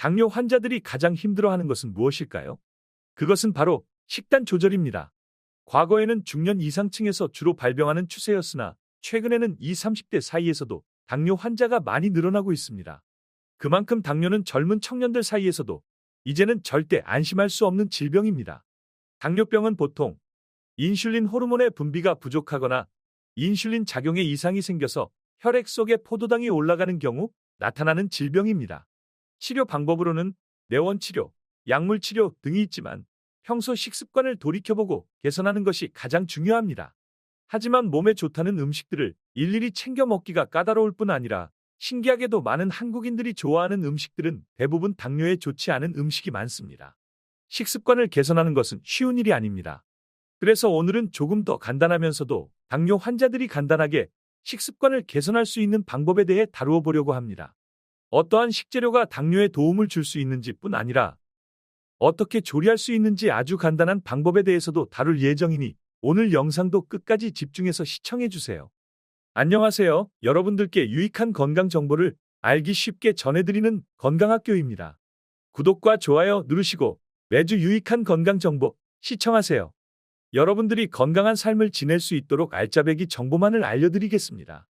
당뇨 환자들이 가장 힘들어하는 것은 무엇일까요? 그것은 바로 식단 조절입니다. 과거에는 중년 이상층에서 주로 발병하는 추세였으나 최근에는 20, 30대 사이에서도 당뇨 환자가 많이 늘어나고 있습니다. 그만큼 당뇨는 젊은 청년들 사이에서도 이제는 절대 안심할 수 없는 질병입니다. 당뇨병은 보통 인슐린 호르몬의 분비가 부족하거나 인슐린 작용에 이상이 생겨서 혈액 속에 포도당이 올라가는 경우 나타나는 질병입니다. 치료 방법으로는 내원 치료, 약물 치료 등이 있지만 평소 식습관을 돌이켜보고 개선하는 것이 가장 중요합니다. 하지만 몸에 좋다는 음식들을 일일이 챙겨 먹기가 까다로울 뿐 아니라 신기하게도 많은 한국인들이 좋아하는 음식들은 대부분 당뇨에 좋지 않은 음식이 많습니다. 식습관을 개선하는 것은 쉬운 일이 아닙니다. 그래서 오늘은 조금 더 간단하면서도 당뇨 환자들이 간단하게 식습관을 개선할 수 있는 방법에 대해 다루어 보려고 합니다. 어떠한 식재료가 당뇨에 도움을 줄 수 있는지 뿐 아니라 어떻게 조리할 수 있는지 아주 간단한 방법에 대해서도 다룰 예정이니 오늘 영상도 끝까지 집중해서 시청해주세요. 안녕하세요. 여러분들께 유익한 건강 정보를 알기 쉽게 전해드리는 건강학교입니다. 구독과 좋아요 누르시고 매주 유익한 건강 정보 시청하세요. 여러분들이 건강한 삶을 지낼 수 있도록 알짜배기 정보만을 알려드리겠습니다.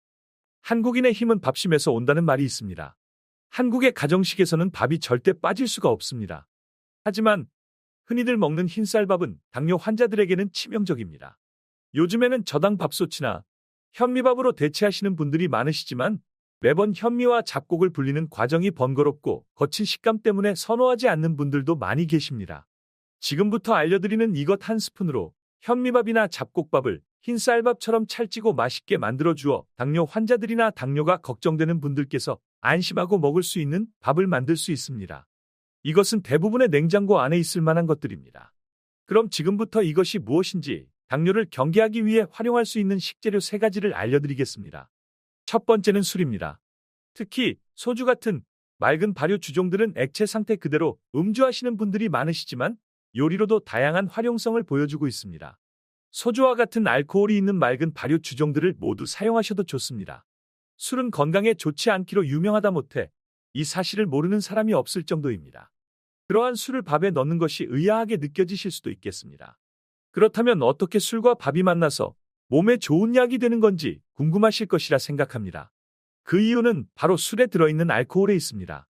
한국인의 힘은 밥심에서 온다는 말이 있습니다. 한국의 가정식에서는 밥이 절대 빠질 수가 없습니다. 하지만 흔히들 먹는 흰쌀밥은 당뇨 환자들에게는 치명적입니다. 요즘에는 저당 밥솥이나 현미밥으로 대체하시는 분들이 많으시지만 매번 현미와 잡곡을 불리는 과정이 번거롭고 거친 식감 때문에 선호하지 않는 분들도 많이 계십니다. 지금부터 알려드리는 이것 한 스푼으로 현미밥이나 잡곡밥을 흰쌀밥처럼 찰지고 맛있게 만들어주어 당뇨 환자들이나 당뇨가 걱정되는 분들께서 안심하고 먹을 수 있는 밥을 만들 수 있습니다. 이것은 대부분의 냉장고 안에 있을 만한 것들입니다. 그럼 지금부터 이것이 무엇인지 당뇨를 경계하기 위해 활용할 수 있는 식재료 3가지를 알려드리겠습니다. 첫 번째는 술입니다. 특히 소주 같은 맑은 발효 주종들은 액체 상태 그대로 음주하시는 분들이 많으시지만 요리로도 다양한 활용성을 보여주고 있습니다. 소주와 같은 알코올이 있는 맑은 발효 주종들을 모두 사용하셔도 좋습니다. 술은 건강에 좋지 않기로 유명하다 못해 이 사실을 모르는 사람이 없을 정도입니다. 그러한 술을 밥에 넣는 것이 의아하게 느껴지실 수도 있겠습니다. 그렇다면 어떻게 술과 밥이 만나서 몸에 좋은 약이 되는 건지 궁금하실 것이라 생각합니다. 그 이유는 바로 술에 들어있는 알코올에 있습니다.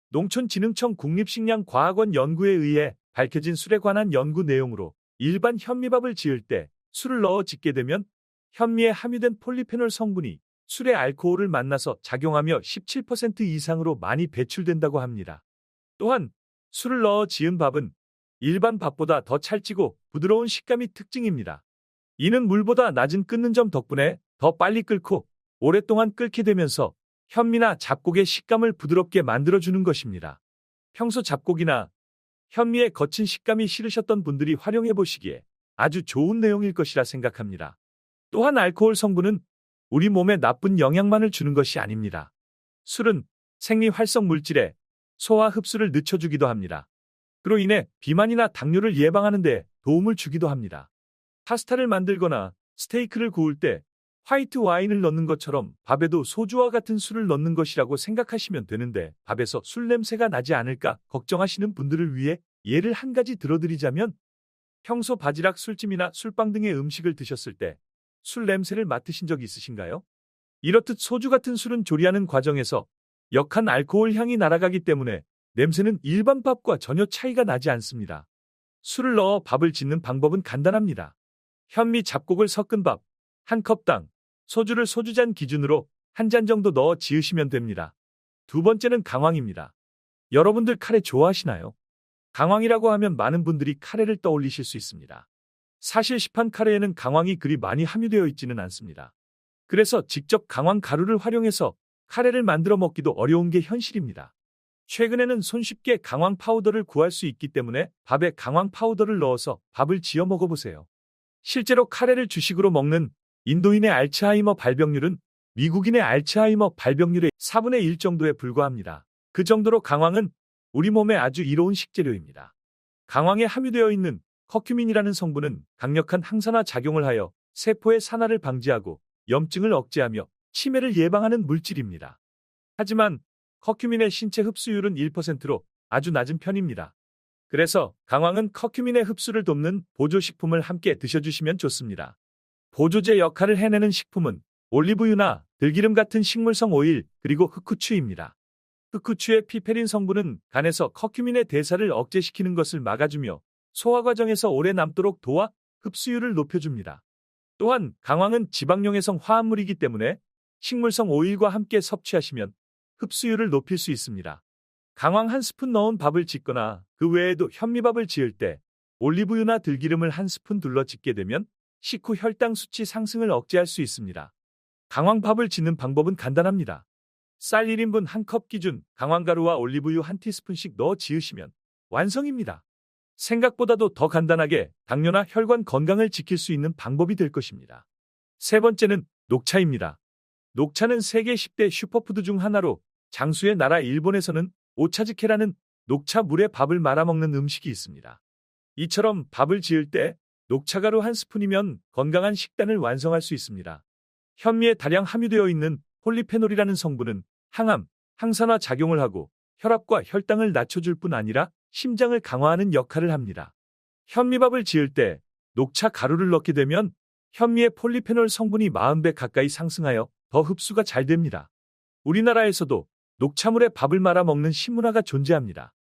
농촌진흥청 국립식량과학원 연구에 의해 밝혀진 술에 관한 연구 내용으로 일반 현미밥을 지을 때 술을 넣어 짓게 되면 현미에 함유된 폴리페놀 성분이 술의 알코올을 만나서 작용하며 17% 이상으로 많이 배출된다고 합니다. 또한 술을 넣어 지은 밥은 일반 밥보다 더 찰지고 부드러운 식감이 특징입니다. 이는 물보다 낮은 끓는 점 덕분에 더 빨리 끓고 오랫동안 끓게 되면서 현미나 잡곡의 식감을 부드럽게 만들어주는 것입니다. 평소 잡곡이나 현미의 거친 식감이 싫으셨던 분들이 활용해보시기에 아주 좋은 내용일 것이라 생각합니다. 또한 알코올 성분은 우리 몸에 나쁜 영향만을 주는 것이 아닙니다. 술은 생리활성 물질에 소화 흡수를 늦춰주기도 합니다. 그로 인해 비만이나 당뇨를 예방하는 데 도움을 주기도 합니다. 파스타를 만들거나 스테이크를 구울 때 화이트 와인을 넣는 것처럼 밥에도 소주와 같은 술을 넣는 것이라고 생각하시면 되는데 밥에서 술 냄새가 나지 않을까 걱정하시는 분들을 위해 예를 한 가지 들어드리자면 평소 바지락 술찜이나 술빵 등의 음식을 드셨을 때 술 냄새를 맡으신 적 있으신가요? 이렇듯 소주 같은 술은 조리하는 과정에서 역한 알코올 향이 날아가기 때문에 냄새는 일반 밥과 전혀 차이가 나지 않습니다. 술을 넣어 밥을 짓는 방법은 간단합니다. 현미 잡곡을 섞은 밥 한 컵당 소주를 소주잔 기준으로 한 잔 정도 넣어 지으시면 됩니다. 두 번째는 강황입니다. 여러분들 카레 좋아하시나요? 강황이라고 하면 많은 분들이 카레를 떠올리실 수 있습니다. 사실 시판 카레에는 강황이 그리 많이 함유되어 있지는 않습니다. 그래서 직접 강황 가루를 활용해서 카레를 만들어 먹기도 어려운 게 현실입니다. 최근에는 손쉽게 강황 파우더를 구할 수 있기 때문에 밥에 강황 파우더를 넣어서 밥을 지어 먹어보세요. 실제로 카레를 주식으로 먹는 인도인의 알츠하이머 발병률은 미국인의 알츠하이머 발병률의 4분의 1 정도에 불과합니다. 그 정도로 강황은 우리 몸에 아주 이로운 식재료입니다. 강황에 함유되어 있는 커큐민이라는 성분은 강력한 항산화 작용을 하여 세포의 산화를 방지하고 염증을 억제하며 치매를 예방하는 물질입니다. 하지만 커큐민의 신체 흡수율은 1%로 아주 낮은 편입니다. 그래서 강황은 커큐민의 흡수를 돕는 보조식품을 함께 드셔주시면 좋습니다. 보조제 역할을 해내는 식품은 올리브유나 들기름 같은 식물성 오일, 그리고 흑후추입니다. 흑후추의 피페린 성분은 간에서 커큐민의 대사를 억제시키는 것을 막아주며 소화 과정에서 오래 남도록 도와 흡수율을 높여줍니다. 또한 강황은 지방용해성 화합물이기 때문에 식물성 오일과 함께 섭취하시면 흡수율을 높일 수 있습니다. 강황 한 스푼 넣은 밥을 짓거나 그 외에도 현미밥을 지을 때 올리브유나 들기름을 한 스푼 둘러 짓게 되면 식후 혈당 수치 상승을 억제할 수 있습니다. 강황밥을 짓는 방법은 간단합니다. 쌀 1인분 1컵 기준 강황가루와 올리브유 한 티스푼씩 넣어 지으시면 완성입니다. 생각보다도 더 간단하게 당뇨나 혈관 건강을 지킬 수 있는 방법이 될 것입니다. 세 번째는 녹차입니다. 녹차는 세계 10대 슈퍼푸드 중 하나로 장수의 나라 일본에서는 오차즈케라는 녹차 물에 밥을 말아먹는 음식이 있습니다. 이처럼 밥을 지을 때 녹차가루 한 스푼이면 건강한 식단을 완성할 수 있습니다. 현미에 다량 함유되어 있는 폴리페놀이라는 성분은 항암, 항산화 작용을 하고 혈압과 혈당을 낮춰줄 뿐 아니라 심장을 강화하는 역할을 합니다. 현미밥을 지을 때 녹차 가루를 넣게 되면 현미의 폴리페놀 성분이 40배 가까이 상승하여 더 흡수가 잘 됩니다. 우리나라에서도 녹차물에 밥을 말아 먹는 식문화가 존재합니다.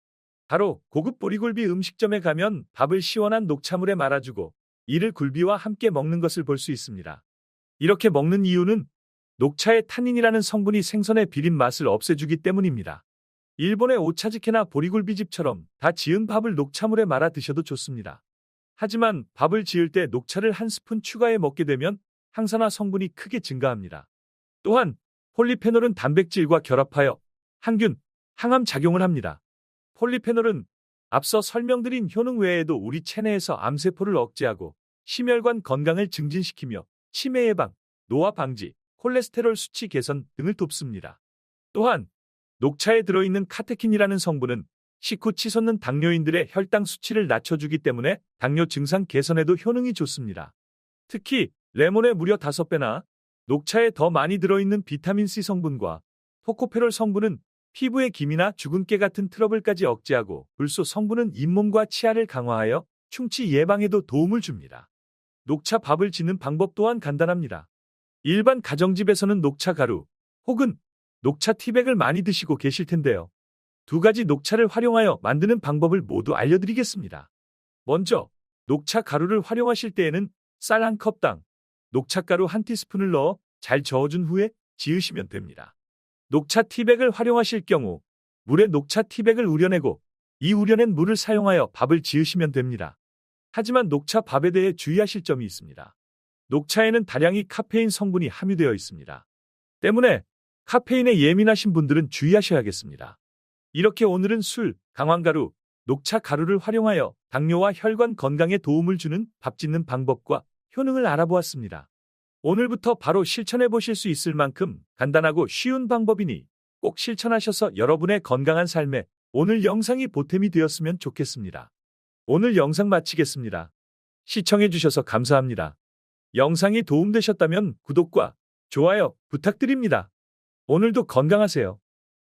바로 고급 보리굴비 음식점에 가면 밥을 시원한 녹차물에 말아주고 이를 굴비와 함께 먹는 것을 볼 수 있습니다. 이렇게 먹는 이유는 녹차의 타닌이라는 성분이 생선의 비린 맛을 없애주기 때문입니다. 일본의 오차즈케나 보리굴비집처럼 다 지은 밥을 녹차물에 말아 드셔도 좋습니다. 하지만 밥을 지을 때 녹차를 한 스푼 추가해 먹게 되면 항산화 성분이 크게 증가합니다. 또한 폴리페놀은 단백질과 결합하여 항균, 항암 작용을 합니다. 폴리페놀은 앞서 설명드린 효능 외에도 우리 체내에서 암세포를 억제하고 심혈관 건강을 증진시키며 치매 예방, 노화 방지, 콜레스테롤 수치 개선 등을 돕습니다. 또한 녹차에 들어있는 카테킨이라는 성분은 식후 치솟는 당뇨인들의 혈당 수치를 낮춰주기 때문에 당뇨 증상 개선에도 효능이 좋습니다. 특히 레몬에 무려 5배나 녹차에 더 많이 들어있는 비타민C 성분과 토코페롤 성분은 피부의 기미나 주근깨 같은 트러블까지 억제하고 불소 성분은 잇몸과 치아를 강화하여 충치 예방에도 도움을 줍니다. 녹차 밥을 짓는 방법 또한 간단합니다. 일반 가정집에서는 녹차 가루 혹은 녹차 티백을 많이 드시고 계실 텐데요. 두 가지 녹차를 활용하여 만드는 방법을 모두 알려드리겠습니다. 먼저 녹차 가루를 활용하실 때에는 쌀 한 컵당 녹차가루 한 티스푼을 넣어 잘 저어준 후에 지으시면 됩니다. 녹차 티백을 활용하실 경우 물에 녹차 티백을 우려내고 이 우려낸 물을 사용하여 밥을 지으시면 됩니다. 하지만 녹차 밥에 대해 주의하실 점이 있습니다. 녹차에는 다량의 카페인 성분이 함유되어 있습니다. 때문에 카페인에 예민하신 분들은 주의하셔야겠습니다. 이렇게 오늘은 술, 강황가루, 녹차 가루를 활용하여 당뇨와 혈관 건강에 도움을 주는 밥 짓는 방법과 효능을 알아보았습니다. 오늘부터 바로 실천해 보실 수 있을 만큼 간단하고 쉬운 방법이니 꼭 실천하셔서 여러분의 건강한 삶에 오늘 영상이 보탬이 되었으면 좋겠습니다. 오늘 영상 마치겠습니다. 시청해 주셔서 감사합니다. 영상이 도움되셨다면 구독과 좋아요 부탁드립니다. 오늘도 건강하세요.